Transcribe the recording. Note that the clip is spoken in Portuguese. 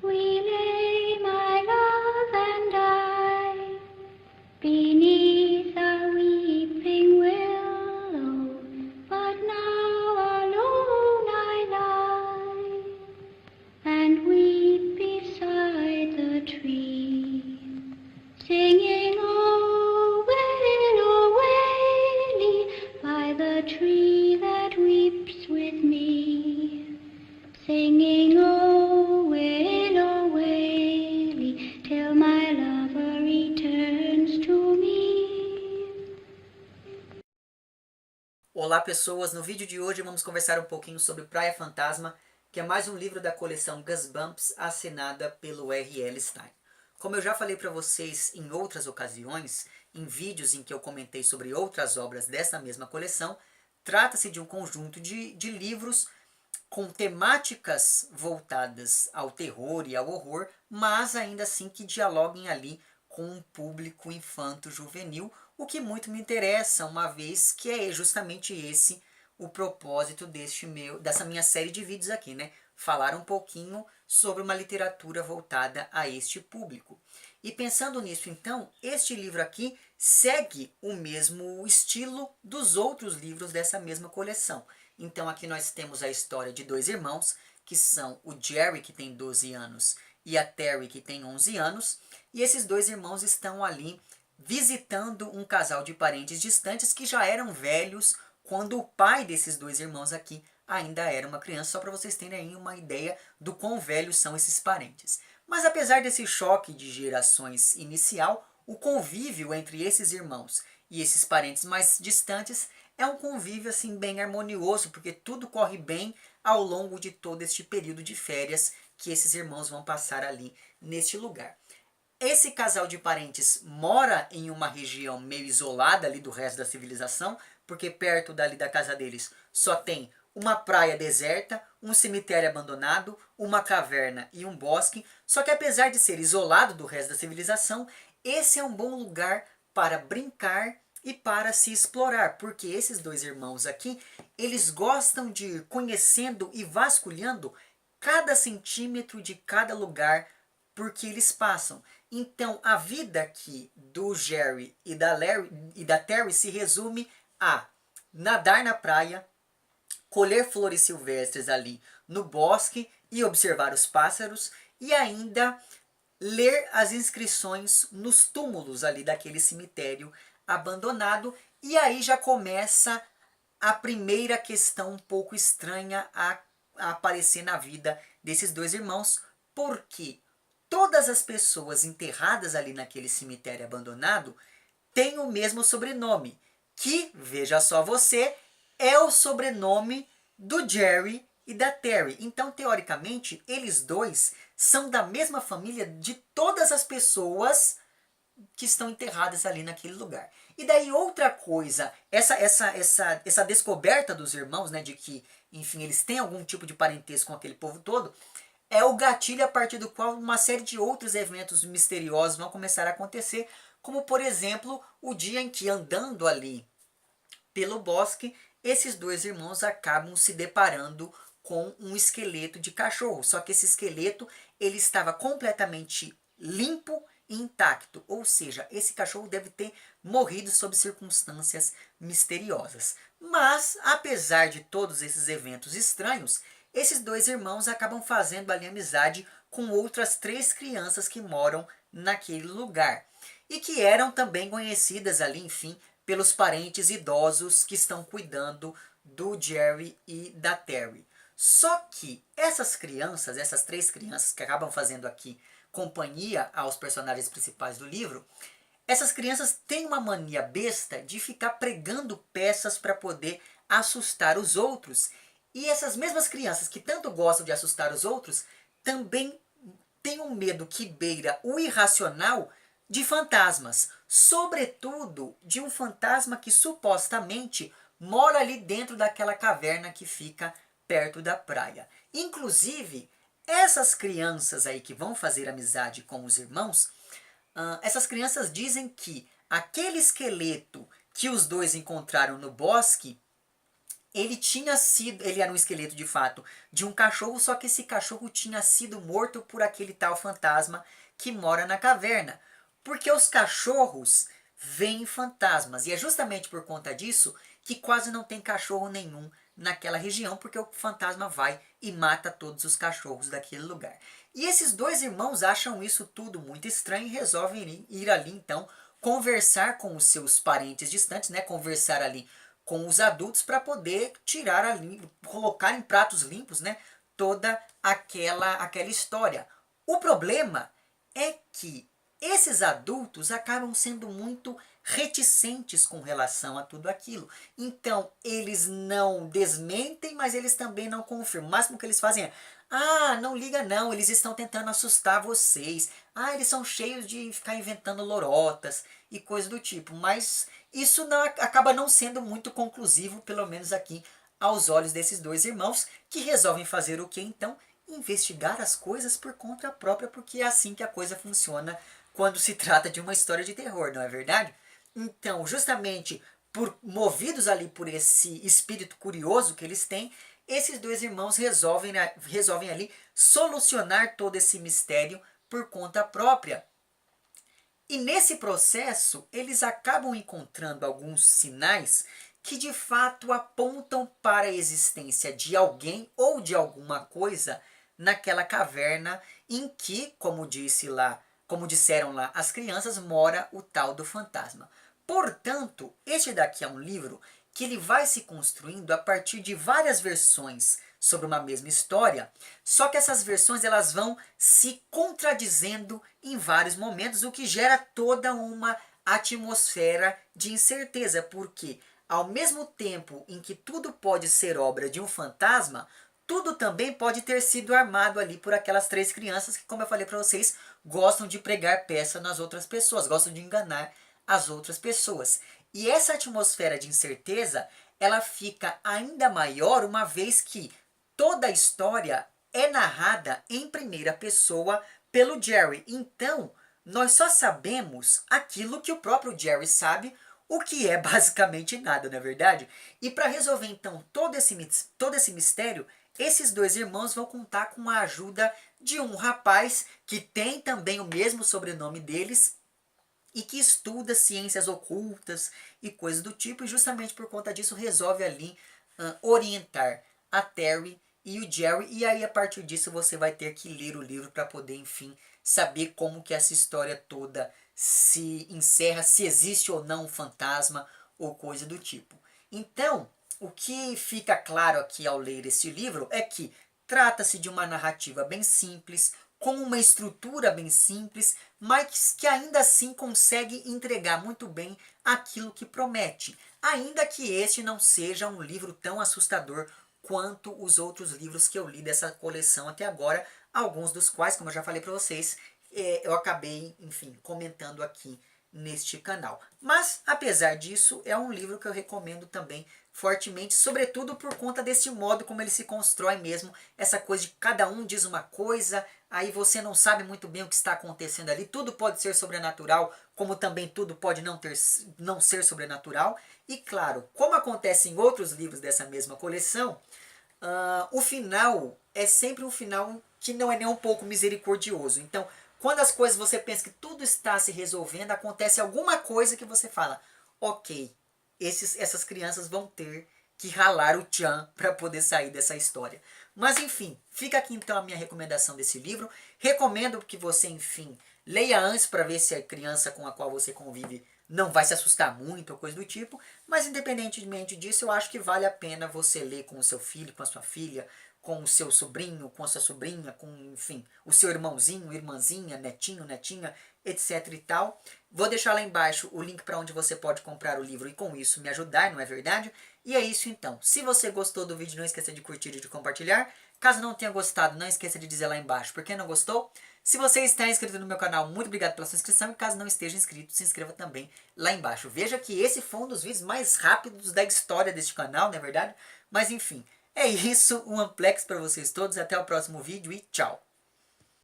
we lay, my love and I, beneath a weeping willow, but now alone I lie, and weep beside the tree, singing, oh, willow, waily, by the tree that weeps with me, singing, oh, willow, waily, till my lover returns to me. Olá pessoas, no vídeo de hoje vamos conversar um pouquinho sobre Praia Fantasma, que é mais um livro da coleção Goosebumps, assinada pelo R.L. Stine. Como eu já falei para vocês em outras ocasiões, em vídeos em que eu comentei sobre outras obras dessa mesma coleção, trata-se de um conjunto de livros com temáticas voltadas ao terror e ao horror, mas ainda assim que dialoguem ali com um público infanto-juvenil, o que muito me interessa, uma vez que é justamente esse o propósito dessa minha série de vídeos aqui, né? Falar um pouquinho sobre uma literatura voltada a este público. E pensando nisso, então, este livro aqui segue o mesmo estilo dos outros livros dessa mesma coleção. Então aqui nós temos a história de dois irmãos, que são o Jerry, que tem 12 anos, e a Terry, que tem 11 anos. E esses dois irmãos estão ali visitando um casal de parentes distantes que já eram velhos quando o pai desses dois irmãos aqui ainda era uma criança, só para vocês terem aí uma ideia do quão velhos são esses parentes. Mas apesar desse choque de gerações inicial, o convívio entre esses irmãos e esses parentes mais distantes é um convívio assim bem harmonioso, porque tudo corre bem ao longo de todo este período de férias que esses irmãos vão passar ali neste lugar. Esse casal de parentes mora em uma região meio isolada ali do resto da civilização, porque perto dali da casa deles só tem uma praia deserta, um cemitério abandonado, uma caverna e um bosque. Só que apesar de ser isolado do resto da civilização, esse é um bom lugar para brincar e para se explorar, porque esses dois irmãos aqui, eles gostam de ir conhecendo e vasculhando cada centímetro de cada lugar por que eles passam. Então a vida aqui do Jerry e da Terry se resume a nadar na praia, colher flores silvestres ali no bosque e observar os pássaros, e ainda ler as inscrições nos túmulos ali daquele cemitério abandonado. E aí já começa a primeira questão um pouco estranha a aparecer na vida desses dois irmãos, porque todas as pessoas enterradas ali naquele cemitério abandonado têm o mesmo sobrenome, que, veja só você, é o sobrenome do Jerry e da Terry. Então, teoricamente, eles dois são da mesma família de todas as pessoas que estão enterradas ali naquele lugar. E daí outra coisa, essa descoberta dos irmãos, né, de que, enfim, eles têm algum tipo de parentesco com aquele povo todo, é o gatilho a partir do qual uma série de outros eventos misteriosos vão começar a acontecer, como por exemplo, o dia em que, andando ali pelo bosque, esses dois irmãos acabam se deparando com um esqueleto de cachorro. Só que esse esqueleto ele estava completamente limpo e intacto, ou seja, esse cachorro deve ter morrido sob circunstâncias misteriosas. Mas, apesar de todos esses eventos estranhos, esses dois irmãos acabam fazendo ali amizade com outras 3 crianças que moram naquele lugar e que eram também conhecidas ali, enfim, pelos parentes idosos que estão cuidando do Jerry e da Terry. Só que essas crianças, essas 3 crianças que acabam fazendo aqui companhia aos personagens principais do livro, essas crianças têm uma mania besta de ficar pregando peças para poder assustar os outros. E essas mesmas crianças que tanto gostam de assustar os outros também têm um medo que beira o irracional de fantasmas, sobretudo de um fantasma que supostamente mora ali dentro daquela caverna que fica perto da praia. Inclusive, essas crianças aí que vão fazer amizade com os irmãos, essas crianças dizem que aquele esqueleto que os dois encontraram no bosque ele era um esqueleto de fato de um cachorro, só que esse cachorro tinha sido morto por aquele tal fantasma que mora na caverna. Porque os cachorros veem fantasmas, e é justamente por conta disso que quase não tem cachorro nenhum naquela região, porque o fantasma vai e mata todos os cachorros daquele lugar. E esses dois irmãos acham isso tudo muito estranho e resolvem ir ali então conversar com os seus parentes distantes, né? Conversar ali com os adultos para poder tirar ali, colocar em pratos limpos, né? Toda aquela história. O problema é que esses adultos acabam sendo muito reticentes com relação a tudo aquilo. Então, eles não desmentem, mas eles também não confirmam. O máximo que eles fazem é: ah, não liga não, eles estão tentando assustar vocês. Ah, eles são cheios de ficar inventando lorotas e coisa do tipo. Mas isso não, acaba não sendo muito conclusivo, pelo menos aqui aos olhos desses dois irmãos, que resolvem fazer o que então? Investigar as coisas por conta própria, porque é assim que a coisa funciona quando se trata de uma história de terror, não é verdade? Então, justamente movidos ali por esse espírito curioso que eles têm, esses dois irmãos resolvem ali solucionar todo esse mistério por conta própria. E nesse processo, eles acabam encontrando alguns sinais que de fato apontam para a existência de alguém ou de alguma coisa naquela caverna em que, como disseram lá as crianças, mora o tal do fantasma. Portanto, este daqui é um livro que ele vai se construindo a partir de várias versões sobre uma mesma história, só que essas versões elas vão se contradizendo em vários momentos, o que gera toda uma atmosfera de incerteza, porque ao mesmo tempo em que tudo pode ser obra de um fantasma, tudo também pode ter sido armado ali por aquelas três crianças que, como eu falei para vocês, gostam de pregar peça nas outras pessoas, gostam de enganar as outras pessoas. E essa atmosfera de incerteza, ela fica ainda maior uma vez que toda a história é narrada em primeira pessoa pelo Jerry. Então, nós só sabemos aquilo que o próprio Jerry sabe, o que é basicamente nada, não é verdade? E para resolver então todo esse mistério, esses dois irmãos vão contar com a ajuda de um rapaz que tem também o mesmo sobrenome deles e que estuda ciências ocultas e coisas do tipo, e justamente por conta disso resolve ali orientar a Terry e o Jerry, e aí a partir disso você vai ter que ler o livro para poder, enfim, saber como que essa história toda se encerra, se existe ou não um fantasma ou coisa do tipo. Então, o que fica claro aqui ao ler esse livro é que trata-se de uma narrativa bem simples, com uma estrutura bem simples, mas que ainda assim consegue entregar muito bem aquilo que promete, ainda que este não seja um livro tão assustador quanto os outros livros que eu li dessa coleção até agora, alguns dos quais, como eu já falei para vocês, eu acabei, enfim, comentando aqui neste canal. Mas, apesar disso, é um livro que eu recomendo também fortemente, sobretudo por conta desse modo como ele se constrói mesmo, essa coisa de cada um diz uma coisa, aí você não sabe muito bem o que está acontecendo ali, tudo pode ser sobrenatural, como também tudo pode não ser sobrenatural, e claro, como acontece em outros livros dessa mesma coleção, o final é sempre um final que não é nem um pouco misericordioso. Então, quando as coisas você pensa que tudo está se resolvendo, acontece alguma coisa que você fala: ok, essas crianças vão ter que ralar o tchan para poder sair dessa história. Mas enfim, fica aqui então a minha recomendação desse livro. Recomendo que você, enfim, leia antes para ver se a criança com a qual você convive não vai se assustar muito ou coisa do tipo. Mas independentemente disso, eu acho que vale a pena você ler com o seu filho, com a sua filha, com o seu sobrinho, com a sua sobrinha, com, enfim, o seu irmãozinho, irmãzinha, netinho, netinha, etc e tal. Vou deixar lá embaixo o link para onde você pode comprar o livro e com isso me ajudar, não é verdade? E é isso então. Se você gostou do vídeo, não esqueça de curtir e de compartilhar. Caso não tenha gostado, não esqueça de dizer lá embaixo por que não gostou. Se você está inscrito no meu canal, muito obrigado pela sua inscrição. E caso não esteja inscrito, se inscreva também lá embaixo. Veja que esse foi um dos vídeos mais rápidos da história deste canal, não é verdade? Mas enfim, é isso. Um amplex para vocês todos. Até o próximo vídeo e tchau!